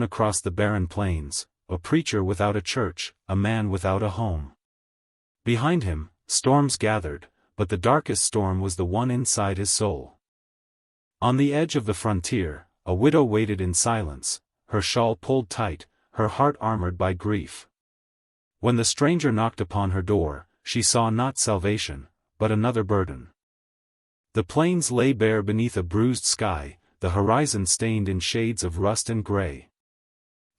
across the barren plains, a preacher without a church, a man without a home. Behind him, storms gathered, but the darkest storm was the one inside his soul. On the edge of the frontier, a widow waited in silence, her shawl pulled tight, her heart armored by grief. When the stranger knocked upon her door, she saw not salvation, but another burden. The plains lay bare beneath a bruised sky, the horizon stained in shades of rust and gray.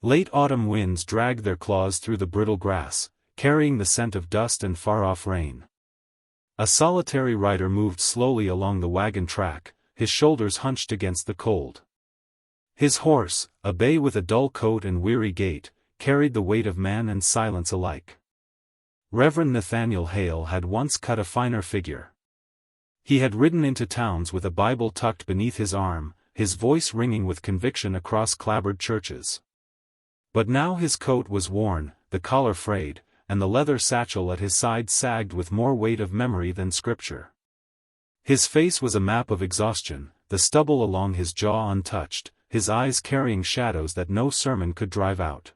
Late autumn winds dragged their claws through the brittle grass, carrying the scent of dust and far-off rain. A solitary rider moved slowly along the wagon track, his shoulders hunched against the cold. His horse, a bay with a dull coat and weary gait, carried the weight of man and silence alike. Reverend Nathaniel Hale had once cut a finer figure. He had ridden into towns with a Bible tucked beneath his arm, his voice ringing with conviction across clapboard churches. But now his coat was worn, the collar frayed, and the leather satchel at his side sagged with more weight of memory than scripture. His face was a map of exhaustion, the stubble along his jaw untouched, his eyes carrying shadows that no sermon could drive out.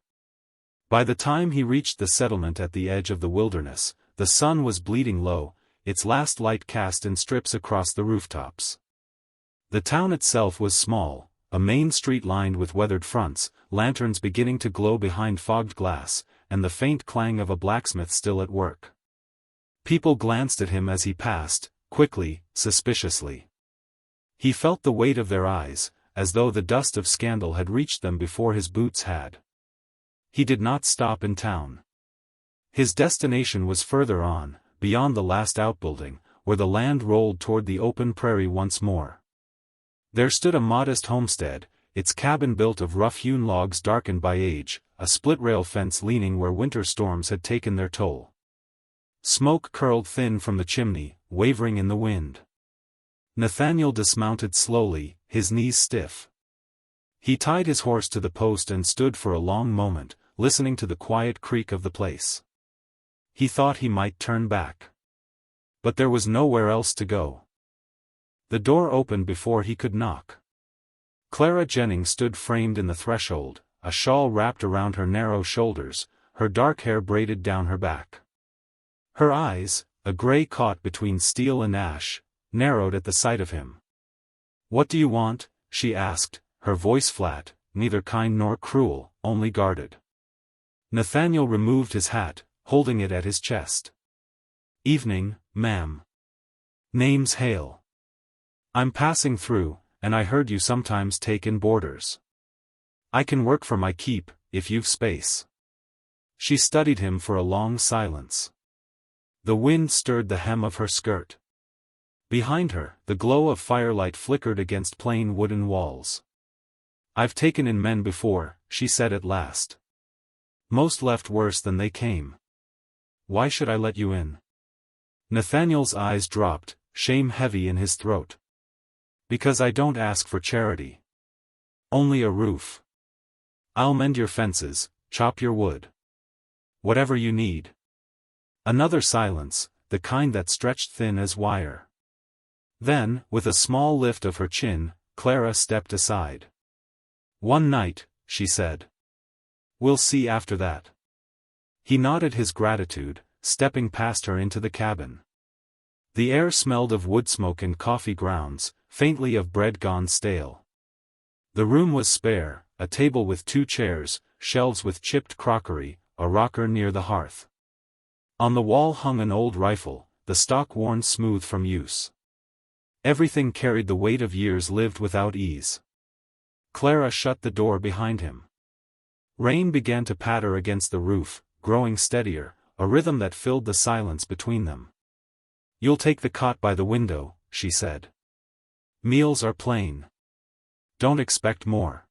By the time he reached the settlement at the edge of the wilderness, the sun was bleeding low, its last light cast in strips across the rooftops. The town itself was small, a main street lined with weathered fronts, lanterns beginning to glow behind fogged glass, and the faint clang of a blacksmith still at work. People glanced at him as he passed, quickly, suspiciously. He felt the weight of their eyes, as though the dust of scandal had reached them before his boots had. He did not stop in town. His destination was further on, beyond the last outbuilding, where the land rolled toward the open prairie once more. There stood a modest homestead, its cabin built of rough-hewn logs darkened by age, a split-rail fence leaning where winter storms had taken their toll. Smoke curled thin from the chimney, wavering in the wind. Nathaniel dismounted slowly, his knees stiff. He tied his horse to the post and stood for a long moment, listening to the quiet creak of the place. He thought he might turn back. But there was nowhere else to go. The door opened before he could knock. Clara Jennings stood framed in the threshold, a shawl wrapped around her narrow shoulders, her dark hair braided down her back. Her eyes, a gray caught between steel and ash, narrowed at the sight of him. "What do you want?" she asked, her voice flat, neither kind nor cruel, only guarded. Nathaniel removed his hat, holding it at his chest. "Evening, ma'am. Name's Hale. I'm passing through, and I heard you sometimes take in boarders. I can work for my keep, if you've space." She studied him for a long silence. The wind stirred the hem of her skirt. Behind her, the glow of firelight flickered against plain wooden walls. "I've taken in men before," she said at last. "Most left worse than they came. Why should I let you in?" Nathaniel's eyes dropped, shame heavy in his throat. "Because I don't ask for charity. Only a roof. I'll mend your fences, chop your wood. Whatever you need." Another silence, the kind that stretched thin as wire. Then, with a small lift of her chin, Clara stepped aside. "One night," she said. "We'll see after that." He nodded his gratitude, stepping past her into the cabin. The air smelled of wood smoke and coffee grounds, faintly of bread gone stale. The room was spare, a table with 2 chairs, shelves with chipped crockery, a rocker near the hearth. On the wall hung an old rifle, the stock worn smooth from use. Everything carried the weight of years lived without ease. Clara shut the door behind him. Rain began to patter against the roof, growing steadier, a rhythm that filled the silence between them. "You'll take the cot by the window," she said. "Meals are plain. Don't expect more."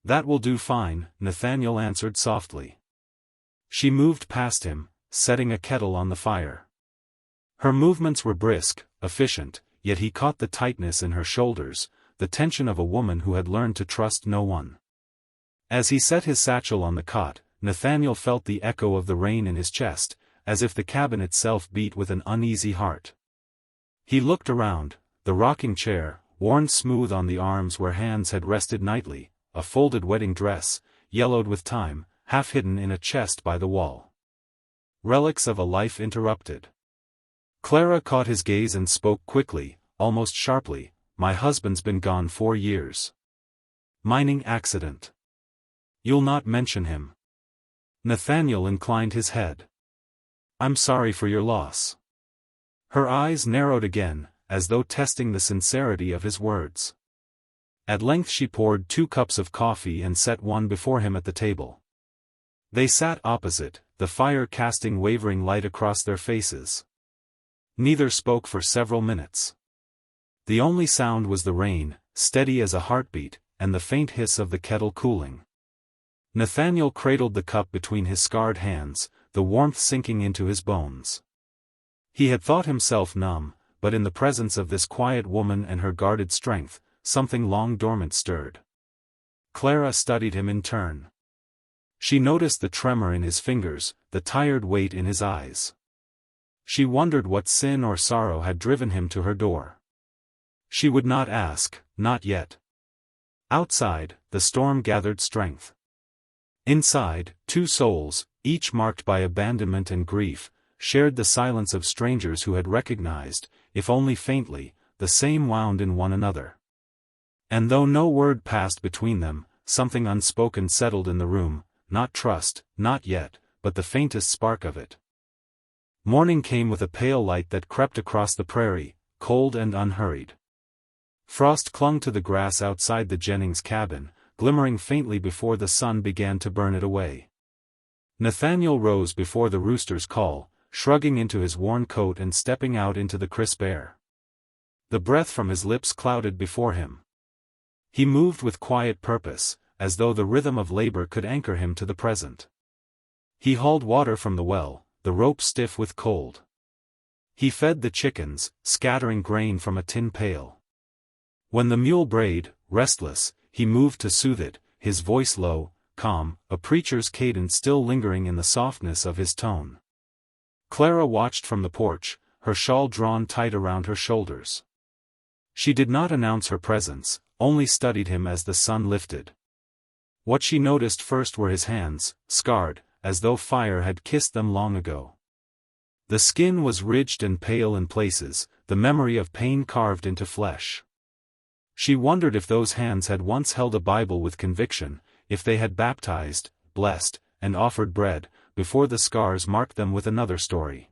"That will do fine," Nathaniel answered softly. She moved past him, setting a kettle on the fire. Her movements were brisk, efficient, yet he caught the tightness in her shoulders, the tension of a woman who had learned to trust no one. As he set his satchel on the cot, Nathaniel felt the echo of the rain in his chest, as if the cabin itself beat with an uneasy heart. He looked around, the rocking chair, worn smooth on the arms where hands had rested nightly, a folded wedding dress, yellowed with time, half hidden in a chest by the wall. Relics of a life interrupted. Clara caught his gaze and spoke quickly, almost sharply, "My husband's been gone 4 years. Mining accident. You'll not mention him?" Nathaniel inclined his head. "I'm sorry for your loss." Her eyes narrowed again, as though testing the sincerity of his words. At length she poured 2 cups of coffee and set one before him at the table. They sat opposite, the fire casting wavering light across their faces. Neither spoke for several minutes. The only sound was the rain, steady as a heartbeat, and the faint hiss of the kettle cooling. Nathaniel cradled the cup between his scarred hands, the warmth sinking into his bones. He had thought himself numb, but in the presence of this quiet woman and her guarded strength, something long dormant stirred. Clara studied him in turn. She noticed the tremor in his fingers, the tired weight in his eyes. She wondered what sin or sorrow had driven him to her door. She would not ask, not yet. Outside, the storm gathered strength. Inside, 2 souls, each marked by abandonment and grief, shared the silence of strangers who had recognized, if only faintly, the same wound in one another. And though no word passed between them, something unspoken settled in the room, not trust, not yet, but the faintest spark of it. Morning came with a pale light that crept across the prairie, cold and unhurried. Frost clung to the grass outside the Jennings cabin, glimmering faintly before the sun began to burn it away. Nathaniel rose before the rooster's call, shrugging into his worn coat and stepping out into the crisp air. The breath from his lips clouded before him. He moved with quiet purpose, as though the rhythm of labor could anchor him to the present. He hauled water from the well, the rope stiff with cold. He fed the chickens, scattering grain from a tin pail. When the mule brayed, restless, he moved to soothe it, his voice low, calm, a preacher's cadence still lingering in the softness of his tone. Clara watched from the porch, her shawl drawn tight around her shoulders. She did not announce her presence, only studied him as the sun lifted. What she noticed first were his hands, scarred, as though fire had kissed them long ago. The skin was ridged and pale in places, the memory of pain carved into flesh. She wondered if those hands had once held a Bible with conviction, if they had baptized, blessed, and offered bread, before the scars marked them with another story.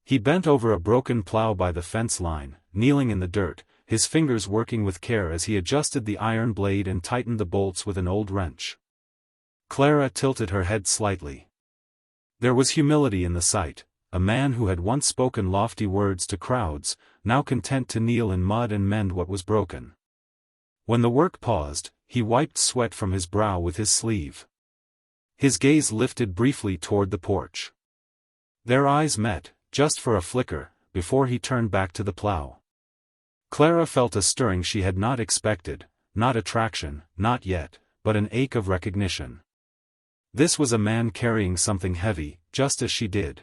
He bent over a broken plow by the fence line, kneeling in the dirt, his fingers working with care as he adjusted the iron blade and tightened the bolts with an old wrench. Clara tilted her head slightly. There was humility in the sight, a man who had once spoken lofty words to crowds, now content to kneel in mud and mend what was broken. When the work paused, he wiped sweat from his brow with his sleeve. His gaze lifted briefly toward the porch. Their eyes met, just for a flicker, before he turned back to the plow. Clara felt a stirring she had not expected, not attraction, not yet, but an ache of recognition. This was a man carrying something heavy, just as she did.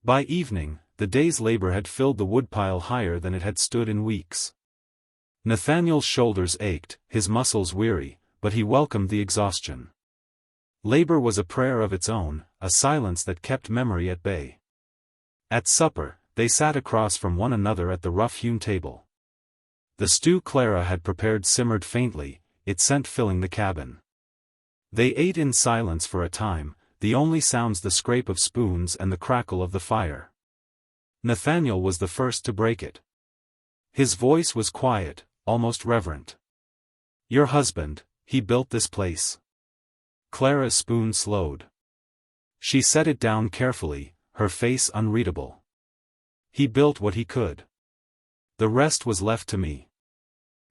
By evening, the day's labor had filled the woodpile higher than it had stood in weeks. Nathaniel's shoulders ached, his muscles weary, but he welcomed the exhaustion. Labor was a prayer of its own, a silence that kept memory at bay. At supper, they sat across from one another at the rough-hewn table. The stew Clara had prepared simmered faintly, its scent filling the cabin. They ate in silence for a time, the only sounds the scrape of spoons and the crackle of the fire. Nathaniel was the first to break it. His voice was quiet, almost reverent. "Your husband, he built this place." Clara's spoon slowed. She set it down carefully, her face unreadable. "He built what he could. The rest was left to me."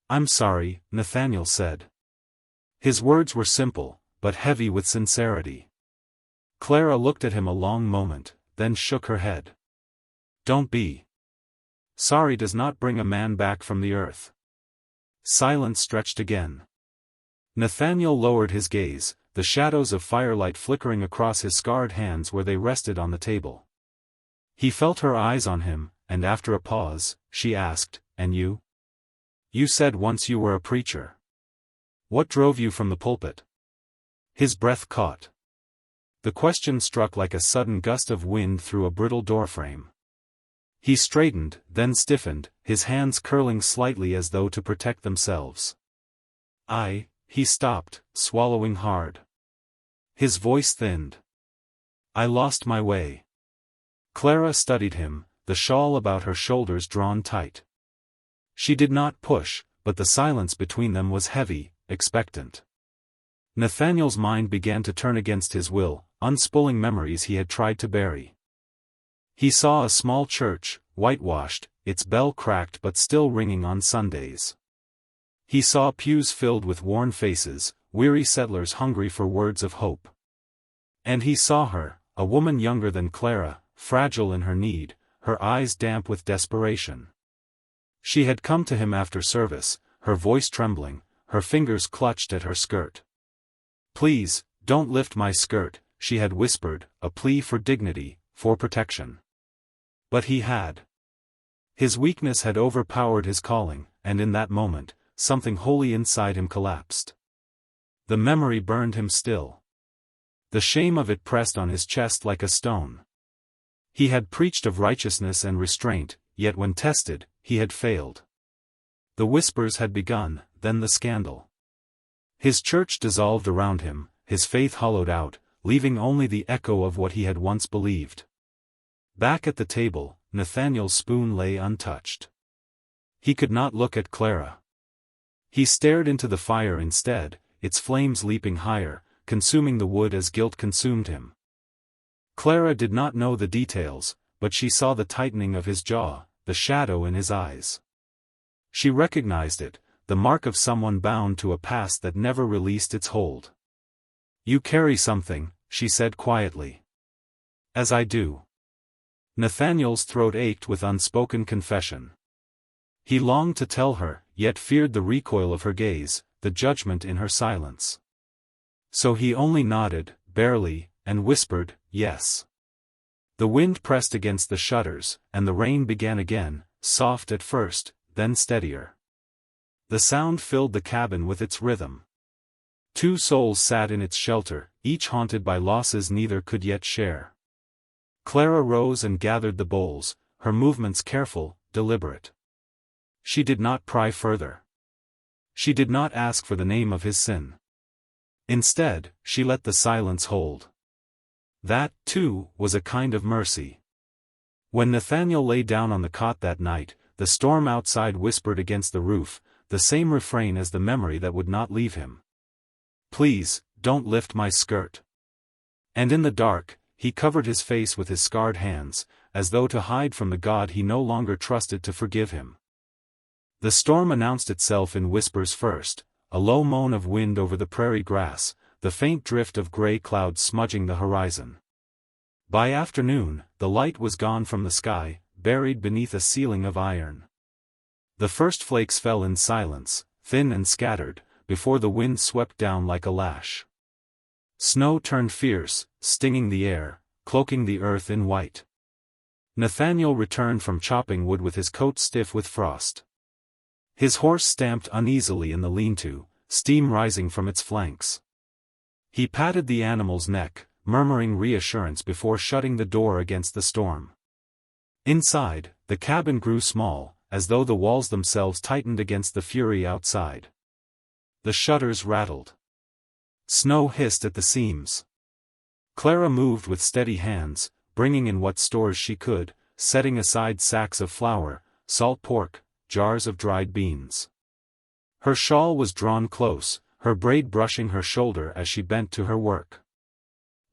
"I'm sorry," Nathaniel said. His words were simple, but heavy with sincerity. Clara looked at him a long moment, then shook her head. "Don't be. Sorry does not bring a man back from the earth." Silence stretched again. Nathaniel lowered his gaze, the shadows of firelight flickering across his scarred hands where they rested on the table. He felt her eyes on him, and after a pause, she asked, "And you? You said once you were a preacher." What drove you from the pulpit? His breath caught. The question struck like a sudden gust of wind through a brittle doorframe. He straightened, then stiffened, his hands curling slightly as though to protect themselves. He stopped, swallowing hard. His voice thinned. I lost my way. Clara studied him, the shawl about her shoulders drawn tight. She did not push, but the silence between them was heavy, expectant. Nathaniel's mind began to turn against his will, unspooling memories he had tried to bury. He saw a small church, whitewashed, its bell cracked but still ringing on Sundays. He saw pews filled with worn faces, weary settlers hungry for words of hope. And he saw her, a woman younger than Clara, fragile in her need, her eyes damp with desperation. She had come to him after service, her voice trembling, her fingers clutched at her skirt. Please, don't lift my skirt, she had whispered, a plea for dignity, for protection. But he had. His weakness had overpowered his calling, and in that moment, something holy inside him collapsed. The memory burned him still. The shame of it pressed on his chest like a stone. He had preached of righteousness and restraint, yet when tested, he had failed. The whispers had begun, then the scandal. His church dissolved around him, his faith hollowed out, leaving only the echo of what he had once believed. Back at the table, Nathaniel's spoon lay untouched. He could not look at Clara. He stared into the fire instead, its flames leaping higher, consuming the wood as guilt consumed him. Clara did not know the details, but she saw the tightening of his jaw, the shadow in his eyes. She recognized it, the mark of someone bound to a past that never released its hold. You carry something, she said quietly. As I do. Nathaniel's throat ached with unspoken confession. He longed to tell her, yet feared the recoil of her gaze, the judgment in her silence. So he only nodded, barely, and whispered, yes. The wind pressed against the shutters, and the rain began again, soft at first, then steadier. The sound filled the cabin with its rhythm. Two souls sat in its shelter, each haunted by losses neither could yet share. Clara rose and gathered the bowls, her movements careful, deliberate. She did not pry further. She did not ask for the name of his sin. Instead, she let the silence hold. That, too, was a kind of mercy. When Nathaniel lay down on the cot that night, the storm outside whispered against the roof, the same refrain as the memory that would not leave him. Please, don't lift my skirt. And in the dark, he covered his face with his scarred hands, as though to hide from the God he no longer trusted to forgive him. The storm announced itself in whispers first, a low moan of wind over the prairie grass, the faint drift of gray clouds smudging the horizon. By afternoon, the light was gone from the sky, buried beneath a ceiling of iron. The first flakes fell in silence, thin and scattered, before the wind swept down like a lash. Snow turned fierce, stinging the air, cloaking the earth in white. Nathaniel returned from chopping wood with his coat stiff with frost. His horse stamped uneasily in the lean-to, steam rising from its flanks. He patted the animal's neck, murmuring reassurance before shutting the door against the storm. Inside, the cabin grew small, as though the walls themselves tightened against the fury outside. The shutters rattled. Snow hissed at the seams. Clara moved with steady hands, bringing in what stores she could, setting aside sacks of flour, salt pork, jars of dried beans. Her shawl was drawn close, her braid brushing her shoulder as she bent to her work.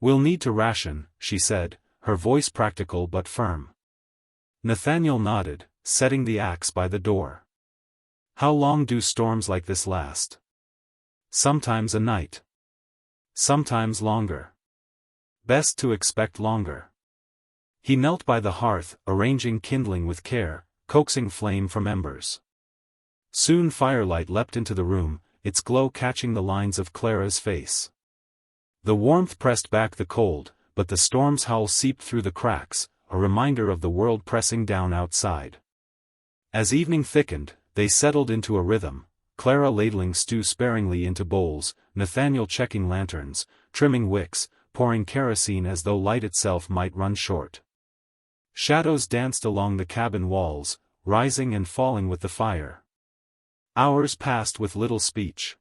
We'll need to ration, she said, her voice practical but firm. Nathaniel nodded, setting the axe by the door. How long do storms like this last? Sometimes a night. Sometimes longer. Best to expect longer. He knelt by the hearth, arranging kindling with care, coaxing flame from embers. Soon firelight leapt into the room, its glow catching the lines of Clara's face. The warmth pressed back the cold, but the storm's howl seeped through the cracks, a reminder of the world pressing down outside. As evening thickened, they settled into a rhythm, Clara ladling stew sparingly into bowls, Nathaniel checking lanterns, trimming wicks, pouring kerosene as though light itself might run short. Shadows danced along the cabin walls, rising and falling with the fire. Hours passed with little speech.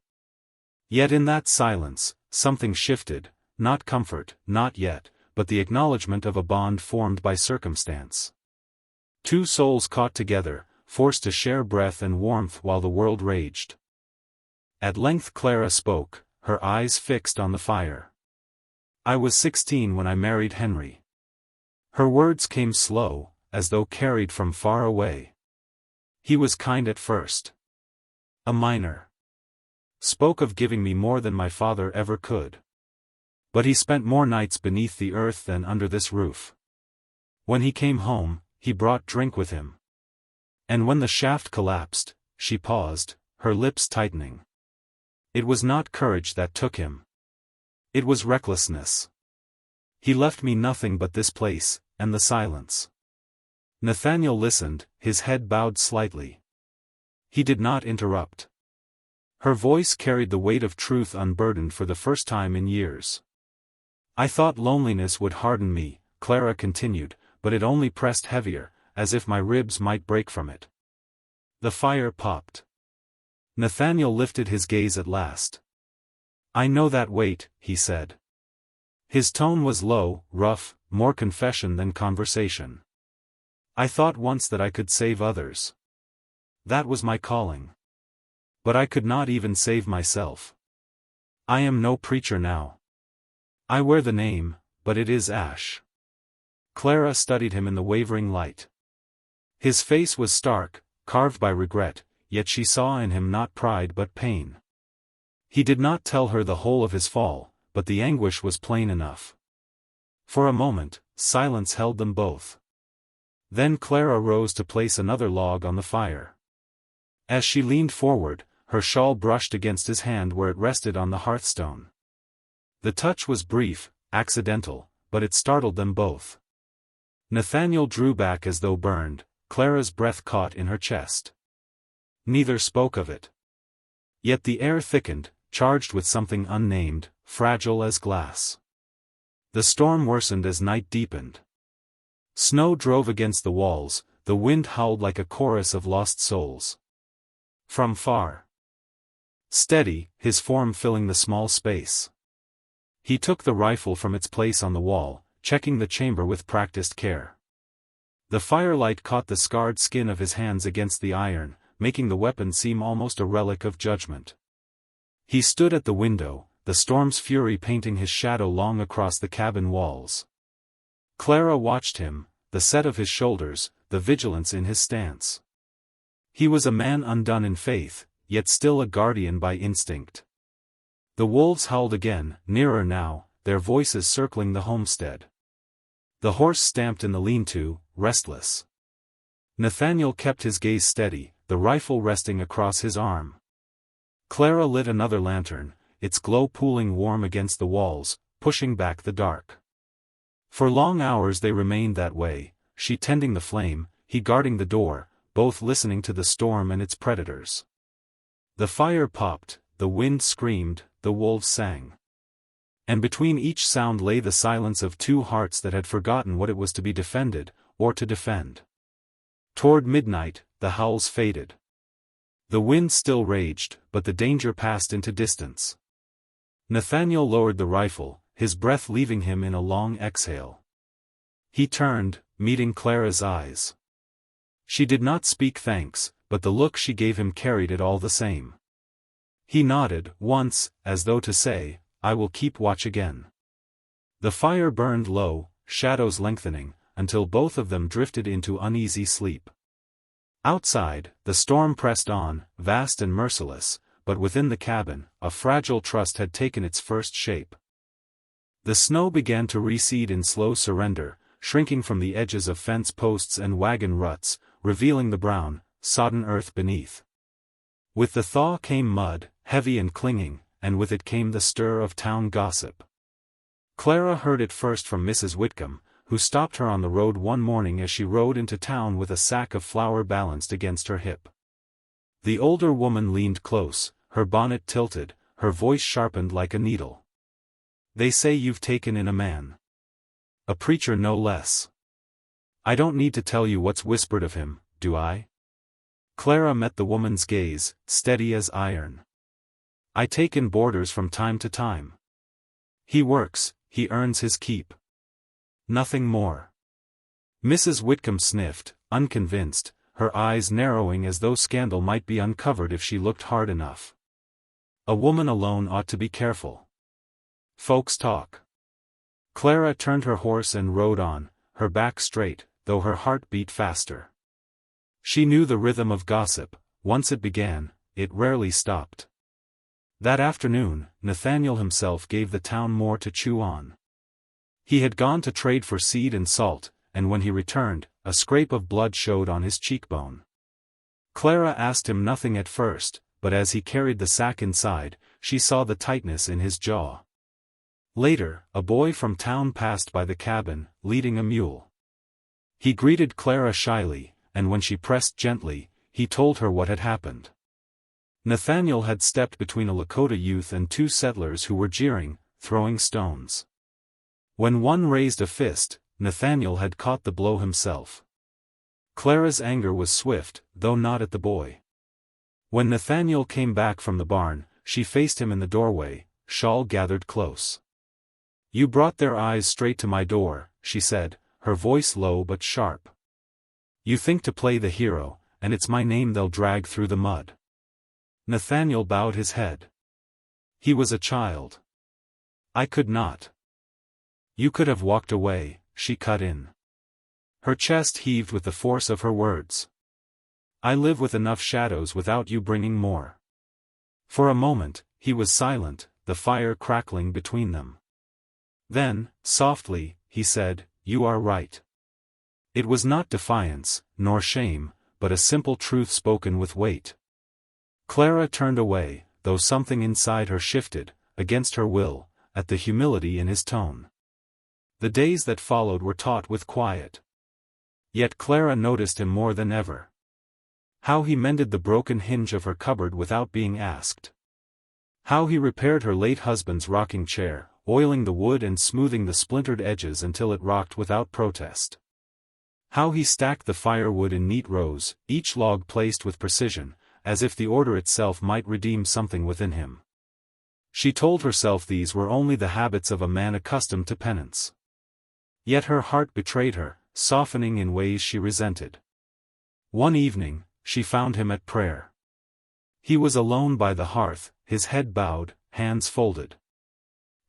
Yet in that silence, something shifted, not comfort, not yet, but the acknowledgement of a bond formed by circumstance. Two souls caught together, forced to share breath and warmth while the world raged. At length Clara spoke, her eyes fixed on the fire. "I was 16 when I married Henry." Her words came slow, as though carried from far away. "He was kind at first. A miner. Spoke of giving me more than my father ever could. But he spent more nights beneath the earth than under this roof. When he came home, he brought drink with him. And when the shaft collapsed," she paused, her lips tightening. "It was not courage that took him. It was recklessness. He left me nothing but this place, and the silence." Nathaniel listened, his head bowed slightly. He did not interrupt. Her voice carried the weight of truth unburdened for the first time in years. "I thought loneliness would harden me," Clara continued, "but it only pressed heavier, as if my ribs might break from it." The fire popped. Nathaniel lifted his gaze at last. "I know that weight," he said. His tone was low, rough, more confession than conversation. "I thought once that I could save others. That was my calling. But I could not even save myself. I am no preacher now. I wear the name, but it is ash." Clara studied him in the wavering light. His face was stark, carved by regret, yet she saw in him not pride but pain. He did not tell her the whole of his fall, but the anguish was plain enough. For a moment, silence held them both. Then Clara rose to place another log on the fire. As she leaned forward, her shawl brushed against his hand where it rested on the hearthstone. The touch was brief, accidental, but it startled them both. Nathaniel drew back as though burned, Clara's breath caught in her chest. Neither spoke of it. Yet the air thickened, charged with something unnamed, fragile as glass. The storm worsened as night deepened. Snow drove against the walls, the wind howled like a chorus of lost souls. From far. Steady, his form filling the small space. He took the rifle from its place on the wall, checking the chamber with practiced care. The firelight caught the scarred skin of his hands against the iron, making the weapon seem almost a relic of judgment. He stood at the window, the storm's fury painting his shadow long across the cabin walls. Clara watched him, the set of his shoulders, the vigilance in his stance. He was a man undone in faith, yet still a guardian by instinct. The wolves howled again, nearer now, their voices circling the homestead. The horse stamped in the lean-to, restless. Nathaniel kept his gaze steady, the rifle resting across his arm. Clara lit another lantern, its glow pooling warm against the walls, pushing back the dark. For long hours they remained that way, she tending the flame, he guarding the door, both listening to the storm and its predators. The fire popped, the wind screamed, the wolves sang. And between each sound lay the silence of two hearts that had forgotten what it was to be defended, or to defend. Toward midnight, the howls faded. The wind still raged, but the danger passed into distance. Nathaniel lowered the rifle, his breath leaving him in a long exhale. He turned, meeting Clara's eyes. She did not speak thanks, but the look she gave him carried it all the same. He nodded, once, as though to say, "I will keep watch again." The fire burned low, shadows lengthening, until both of them drifted into uneasy sleep. Outside, the storm pressed on, vast and merciless, but within the cabin, a fragile trust had taken its first shape. The snow began to recede in slow surrender, shrinking from the edges of fence posts and wagon ruts, revealing the brown, sodden earth beneath. With the thaw came mud, heavy and clinging, and with it came the stir of town gossip. Clara heard it first from Mrs. Whitcomb, who stopped her on the road one morning as she rode into town with a sack of flour balanced against her hip. The older woman leaned close, her bonnet tilted, her voice sharpened like a needle. They say you've taken in a man. A preacher no less. I don't need to tell you what's whispered of him, do I? Clara met the woman's gaze, steady as iron. I take in boarders from time to time. He works, he earns his keep. Nothing more. Mrs. Whitcomb sniffed, unconvinced, her eyes narrowing as though scandal might be uncovered if she looked hard enough. A woman alone ought to be careful. Folks talk. Clara turned her horse and rode on, her back straight, though her heart beat faster. She knew the rhythm of gossip. Once it began, it rarely stopped. That afternoon, Nathaniel himself gave the town more to chew on. He had gone to trade for seed and salt, and when he returned, a scrape of blood showed on his cheekbone. Clara asked him nothing at first, but as he carried the sack inside, she saw the tightness in his jaw. Later, a boy from town passed by the cabin, leading a mule. He greeted Clara shyly, and when she pressed gently, he told her what had happened. Nathaniel had stepped between a Lakota youth and two settlers who were jeering, throwing stones. When one raised a fist, Nathaniel had caught the blow himself. Clara's anger was swift, though not at the boy. When Nathaniel came back from the barn, she faced him in the doorway, shawl gathered close. You brought their eyes straight to my door, she said, her voice low but sharp. You think to play the hero, and it's my name they'll drag through the mud. Nathaniel bowed his head. He was a child. I could not. You could have walked away, she cut in. Her chest heaved with the force of her words. I live with enough shadows without you bringing more. For a moment, he was silent, the fire crackling between them. Then, softly, he said, You are right. It was not defiance, nor shame, but a simple truth spoken with weight. Clara turned away, though something inside her shifted, against her will, at the humility in his tone. The days that followed were taught with quiet. Yet Clara noticed him more than ever. How he mended the broken hinge of her cupboard without being asked. How he repaired her late husband's rocking chair, oiling the wood and smoothing the splintered edges until it rocked without protest. How he stacked the firewood in neat rows, each log placed with precision, as if the order itself might redeem something within him. She told herself these were only the habits of a man accustomed to penance. Yet her heart betrayed her, softening in ways she resented. One evening, she found him at prayer. He was alone by the hearth, his head bowed, hands folded.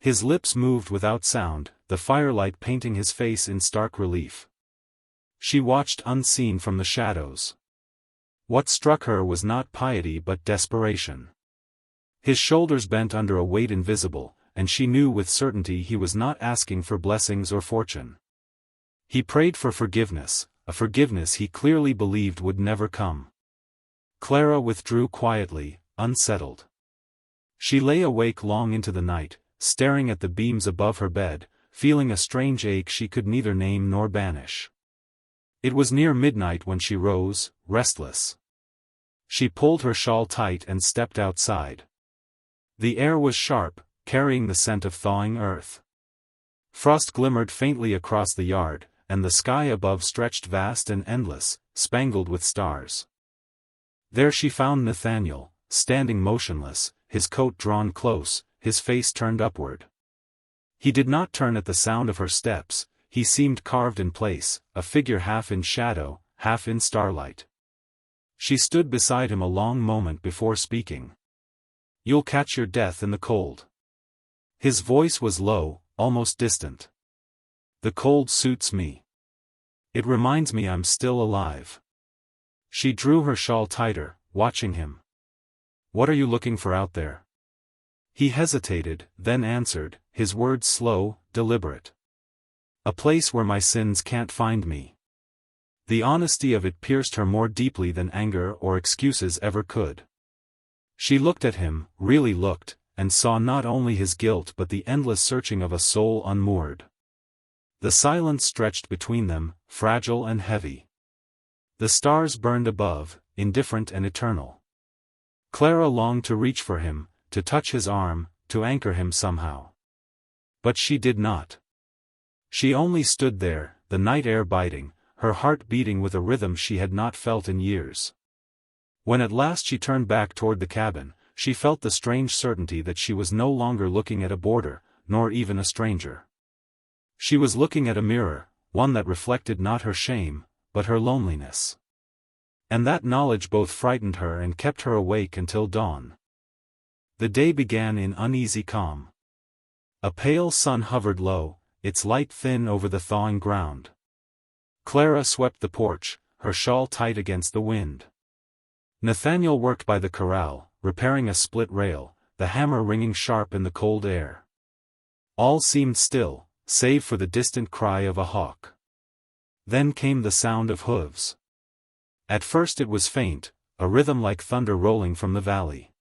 His lips moved without sound, the firelight painting his face in stark relief. She watched unseen from the shadows. What struck her was not piety but desperation. His shoulders bent under a weight invisible, and she knew with certainty he was not asking for blessings or fortune. He prayed for forgiveness, a forgiveness he clearly believed would never come. Clara withdrew quietly, unsettled. She lay awake long into the night, staring at the beams above her bed, feeling a strange ache she could neither name nor banish. It was near midnight when she rose, restless. She pulled her shawl tight and stepped outside. The air was sharp, carrying the scent of thawing earth. Frost glimmered faintly across the yard, and the sky above stretched vast and endless, spangled with stars. There she found Nathaniel, standing motionless, his coat drawn close, his face turned upward. He did not turn at the sound of her steps, he seemed carved in place, a figure half in shadow, half in starlight. She stood beside him a long moment before speaking. You'll catch your death in the cold. His voice was low, almost distant. The cold suits me. It reminds me I'm still alive. She drew her shawl tighter, watching him. What are you looking for out there? He hesitated, then answered, his words slow, deliberate. A place where my sins can't find me. The honesty of it pierced her more deeply than anger or excuses ever could. She looked at him, really looked, and saw not only his guilt but the endless searching of a soul unmoored. The silence stretched between them, fragile and heavy. The stars burned above, indifferent and eternal. Clara longed to reach for him, to touch his arm, to anchor him somehow. But she did not. She only stood there, the night air biting, her heart beating with a rhythm she had not felt in years. When at last she turned back toward the cabin, she felt the strange certainty that she was no longer looking at a boarder, nor even a stranger. She was looking at a mirror, one that reflected not her shame, but her loneliness. And that knowledge both frightened her and kept her awake until dawn. The day began in uneasy calm. A pale sun hovered low, its light thin over the thawing ground. Clara swept the porch, her shawl tight against the wind. Nathaniel worked by the corral, repairing a split rail, the hammer ringing sharp in the cold air. All seemed still, save for the distant cry of a hawk. Then came the sound of hooves. At first it was faint, a rhythm like thunder rolling from the valley.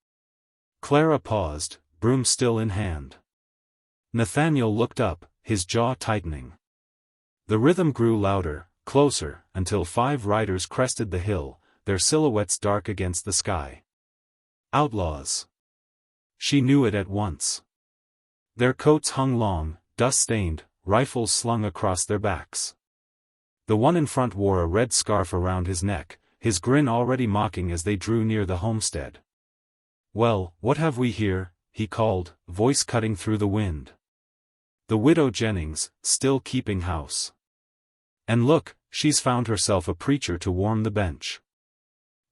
Clara paused, broom still in hand. Nathaniel looked up, his jaw tightening. The rhythm grew louder, closer, until 5 riders crested the hill, their silhouettes dark against the sky. Outlaws. She knew it at once. Their coats hung long, dust-stained, rifles slung across their backs. The one in front wore a red scarf around his neck, his grin already mocking as they drew near the homestead. "Well, what have we here?" he called, voice cutting through the wind. "The widow Jennings, still keeping house. And look, she's found herself a preacher to warm the bench."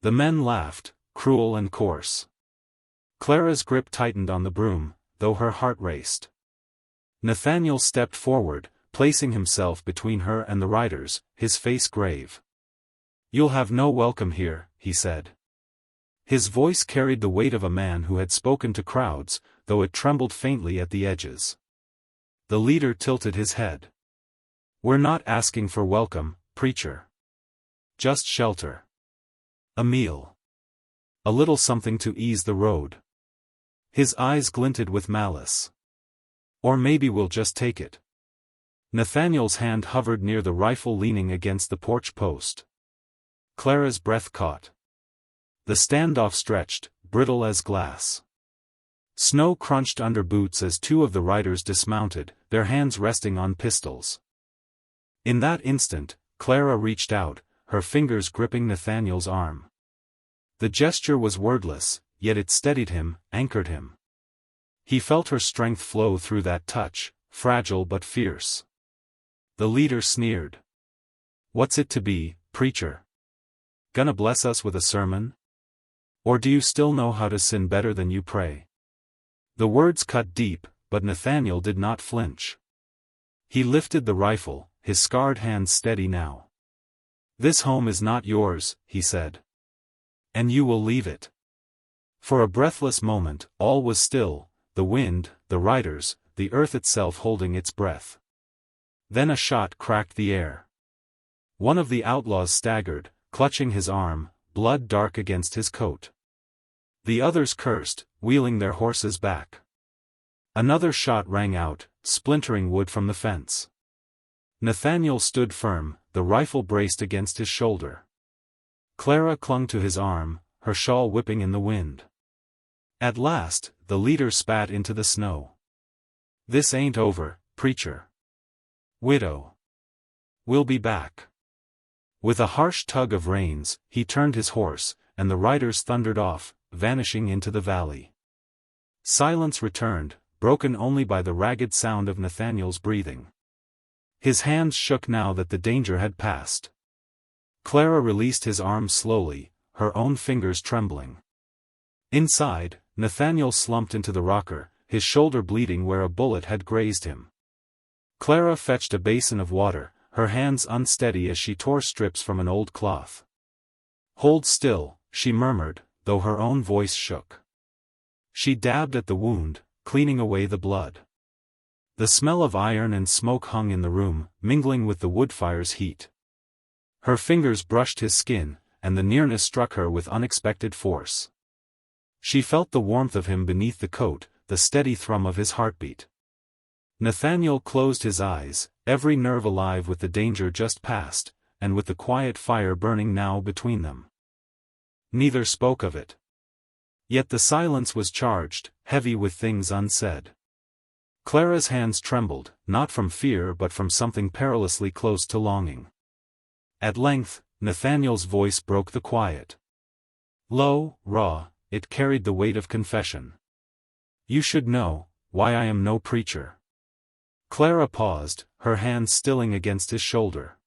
The men laughed, cruel and coarse. Clara's grip tightened on the broom, though her heart raced. Nathaniel stepped forward, placing himself between her and the riders, his face grave. "You'll have no welcome here," he said. His voice carried the weight of a man who had spoken to crowds, though it trembled faintly at the edges. The leader tilted his head. "We're not asking for welcome, preacher. Just shelter. A meal. A little something to ease the road." His eyes glinted with malice. "Or maybe we'll just take it." Nathaniel's hand hovered near the rifle leaning against the porch post. Clara's breath caught. The standoff stretched, brittle as glass. Snow crunched under boots as 2 of the riders dismounted, their hands resting on pistols. In that instant, Clara reached out, her fingers gripping Nathaniel's arm. The gesture was wordless, yet it steadied him, anchored him. He felt her strength flow through that touch, fragile but fierce. The leader sneered. "What's it to be, preacher? Gonna bless us with a sermon? Or do you still know how to sin better than you pray?" The words cut deep, but Nathaniel did not flinch. He lifted the rifle, his scarred hands steady now. "This home is not yours," he said. "And you will leave it." For a breathless moment, all was still, the wind, the riders, the earth itself holding its breath. Then a shot cracked the air. One of the outlaws staggered, clutching his arm, blood dark against his coat. The others cursed, wheeling their horses back. Another shot rang out, splintering wood from the fence. Nathaniel stood firm, the rifle braced against his shoulder. Clara clung to his arm, her shawl whipping in the wind. At last, the leader spat into the snow. "This ain't over, preacher. Widow. We'll be back." With a harsh tug of reins, he turned his horse, and the riders thundered off, vanishing into the valley. Silence returned, broken only by the ragged sound of Nathaniel's breathing. His hands shook now that the danger had passed. Clara released his arm slowly, her own fingers trembling. Inside, Nathaniel slumped into the rocker, his shoulder bleeding where a bullet had grazed him. Clara fetched a basin of water, her hands unsteady as she tore strips from an old cloth. "Hold still," she murmured, though her own voice shook. She dabbed at the wound, cleaning away the blood. The smell of iron and smoke hung in the room, mingling with the wood fire's heat. Her fingers brushed his skin, and the nearness struck her with unexpected force. She felt the warmth of him beneath the coat, the steady thrum of his heartbeat. Nathaniel closed his eyes, every nerve alive with the danger just past, and with the quiet fire burning now between them. Neither spoke of it. Yet the silence was charged, heavy with things unsaid. Clara's hands trembled, not from fear but from something perilously close to longing. At length, Nathaniel's voice broke the quiet. Low, raw, it carried the weight of confession. You should know, why I am no preacher. Clara paused, her hands stilling against his shoulder.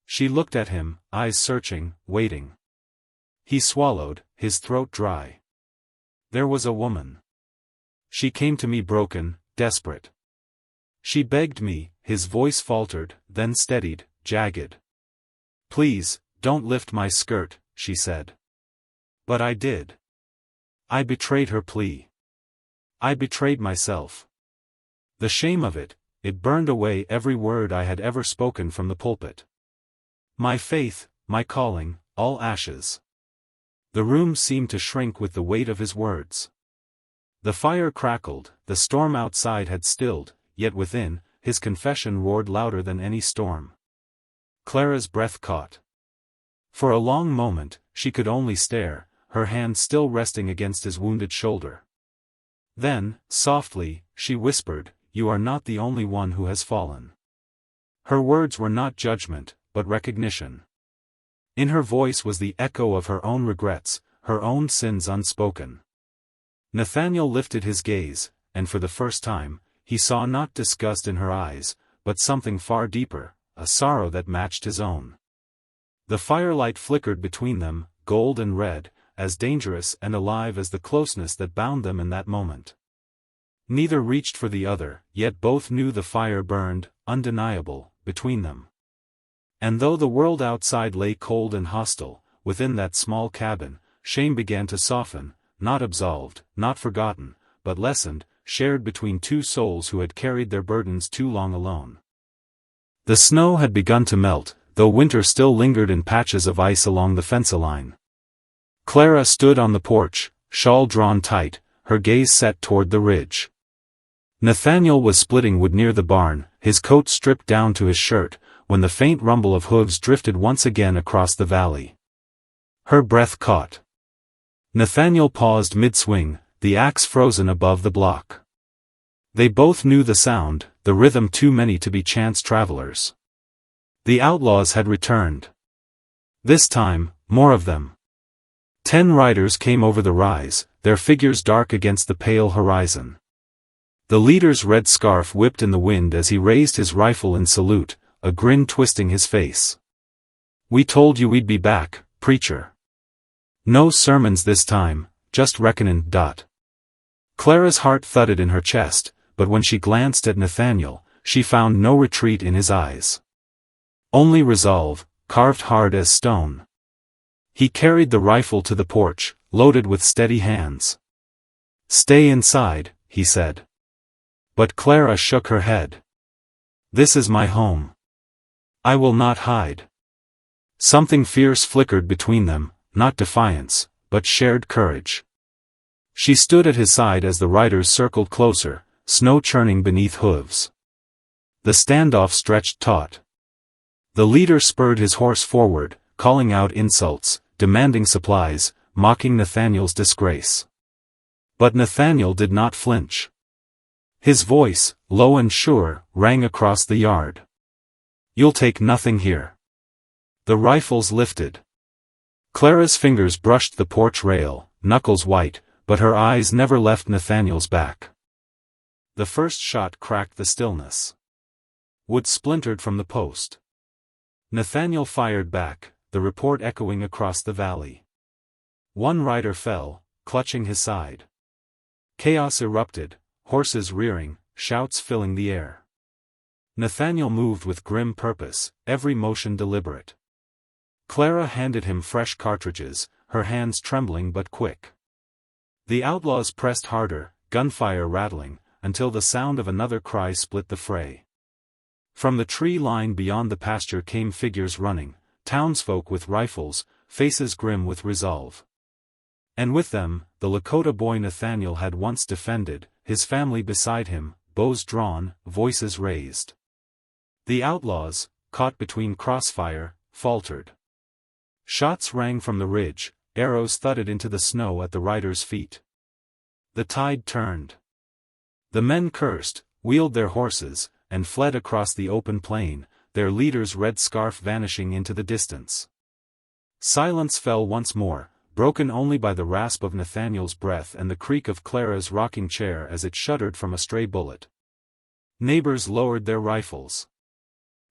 She looked at him, eyes searching, waiting. He swallowed, his throat dry. There was a woman. She came to me broken, desperate. She begged me, his voice faltered, then steadied, jagged. Please, don't lift my skirt, she said. But I did. I betrayed her plea. I betrayed myself. The shame of it, it burned away every word I had ever spoken from the pulpit. My faith, my calling, all ashes. The room seemed to shrink with the weight of his words. The fire crackled, the storm outside had stilled, yet within, his confession roared louder than any storm. Clara's breath caught. For a long moment, she could only stare, her hand still resting against his wounded shoulder. Then, softly, she whispered, You are not the only one who has fallen. Her words were not judgment, but recognition. In her voice was the echo of her own regrets, her own sins unspoken. Nathaniel lifted his gaze, and for the first time, he saw not disgust in her eyes, but something far deeper, a sorrow that matched his own. The firelight flickered between them, gold and red, as dangerous and alive as the closeness that bound them in that moment. Neither reached for the other, yet both knew the fire burned, undeniable, between them. And though the world outside lay cold and hostile, within that small cabin, shame began to soften, not absolved, not forgotten, but lessened, shared between two souls who had carried their burdens too long alone. The snow had begun to melt, though winter still lingered in patches of ice along the fence-line. Clara stood on the porch, shawl drawn tight, her gaze set toward the ridge. Nathaniel was splitting wood near the barn, his coat stripped down to his shirt, when the faint rumble of hooves drifted once again across the valley. Her breath caught. Nathaniel paused mid-swing, the axe frozen above the block. They both knew the sound, the rhythm too many to be chance travelers. The outlaws had returned. This time, more of them. 10 riders came over the rise, their figures dark against the pale horizon. The leader's red scarf whipped in the wind as he raised his rifle in salute, a grin twisting his face. We told you we'd be back, preacher. No sermons this time, just reckonin'. Clara's heart thudded in her chest, but when she glanced at Nathaniel, she found no retreat in his eyes. Only resolve, carved hard as stone. He carried the rifle to the porch, loaded with steady hands. Stay inside, he said. But Clara shook her head. This is my home. I will not hide. Something fierce flickered between them, not defiance, but shared courage. She stood at his side as the riders circled closer, snow churning beneath hooves. The standoff stretched taut. The leader spurred his horse forward, calling out insults, demanding supplies, mocking Nathaniel's disgrace. But Nathaniel did not flinch. His voice, low and sure, rang across the yard. You'll take nothing here. The rifles lifted. Clara's fingers brushed the porch rail, knuckles white, but her eyes never left Nathaniel's back. The first shot cracked the stillness. Wood splintered from the post. Nathaniel fired back, the report echoing across the valley. One rider fell, clutching his side. Chaos erupted, horses rearing, shouts filling the air. Nathaniel moved with grim purpose, every motion deliberate. Clara handed him fresh cartridges, her hands trembling but quick. The outlaws pressed harder, gunfire rattling, until the sound of another cry split the fray. From the tree line beyond the pasture came figures running, townsfolk with rifles, faces grim with resolve. And with them, the Lakota boy Nathaniel had once defended, his family beside him, bows drawn, voices raised. The outlaws, caught between crossfire, faltered. Shots rang from the ridge, arrows thudded into the snow at the riders' feet. The tide turned. The men cursed, wheeled their horses, and fled across the open plain, their leader's red scarf vanishing into the distance. Silence fell once more, broken only by the rasp of Nathaniel's breath and the creak of Clara's rocking chair as it shuddered from a stray bullet. Neighbors lowered their rifles.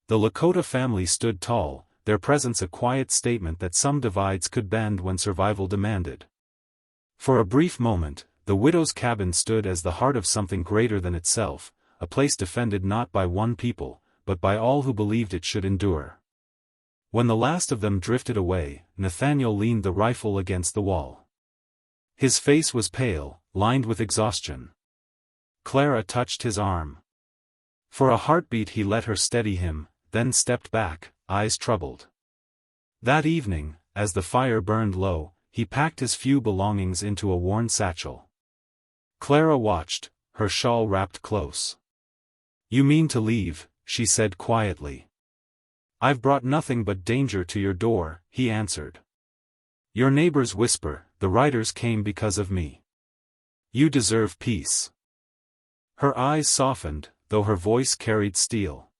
The Lakota family stood tall, their presence a quiet statement that some divides could bend when survival demanded. For a brief moment, the widow's cabin stood as the heart of something greater than itself, a place defended not by one people, but by all who believed it should endure. When the last of them drifted away, Nathaniel leaned the rifle against the wall. His face was pale, lined with exhaustion. Clara touched his arm. For a heartbeat he let her steady him, then stepped back, eyes troubled. That evening, as the fire burned low, he packed his few belongings into a worn satchel. Clara watched, her shawl wrapped close. "You mean to leave," she said quietly. "I've brought nothing but danger to your door," he answered. "Your neighbors whisper, the riders came because of me. You deserve peace." Her eyes softened, though her voice carried steel.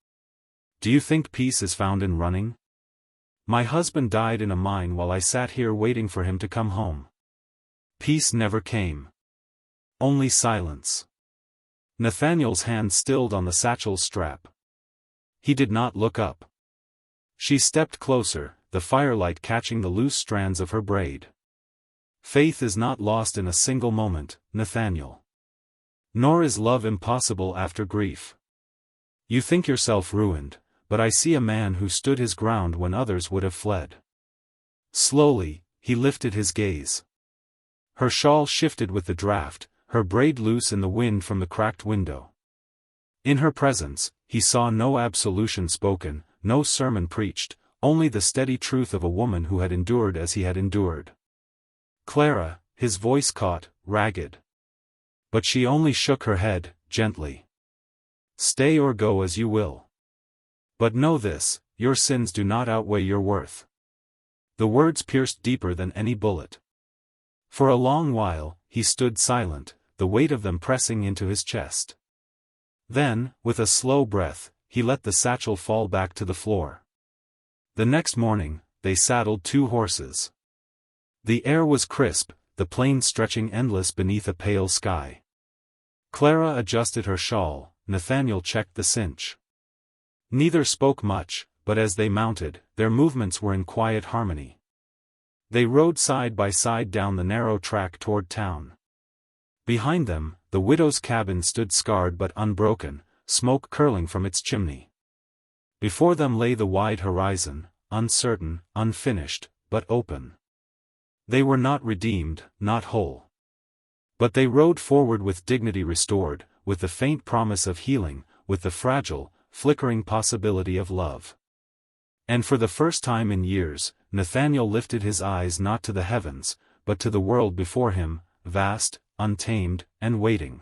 "Do you think peace is found in running? My husband died in a mine while I sat here waiting for him to come home. Peace never came. Only silence." Nathaniel's hand stilled on the satchel's strap. He did not look up. She stepped closer, the firelight catching the loose strands of her braid. "Faith is not lost in a single moment, Nathaniel. Nor is love impossible after grief. You think yourself ruined, but I see a man who stood his ground when others would have fled." Slowly, he lifted his gaze. Her shawl shifted with the draft, her braid loose in the wind from the cracked window. In her presence, he saw no absolution spoken, no sermon preached, only the steady truth of a woman who had endured as he had endured. "Clara," his voice caught, ragged. But she only shook her head, gently. "Stay or go as you will. But know this, your sins do not outweigh your worth." The words pierced deeper than any bullet. For a long while, he stood silent, the weight of them pressing into his chest. Then, with a slow breath, he let the satchel fall back to the floor. The next morning, they saddled 2 horses. The air was crisp, the plain stretching endless beneath a pale sky. Clara adjusted her shawl, Nathaniel checked the cinch. Neither spoke much, but as they mounted, their movements were in quiet harmony. They rode side by side down the narrow track toward town. Behind them, the widow's cabin stood scarred but unbroken, smoke curling from its chimney. Before them lay the wide horizon, uncertain, unfinished, but open. They were not redeemed, not whole. But they rode forward with dignity restored, with the faint promise of healing, with the fragile, flickering possibility of love. And for the first time in years, Nathaniel lifted his eyes not to the heavens, but to the world before him, vast, untamed, and waiting.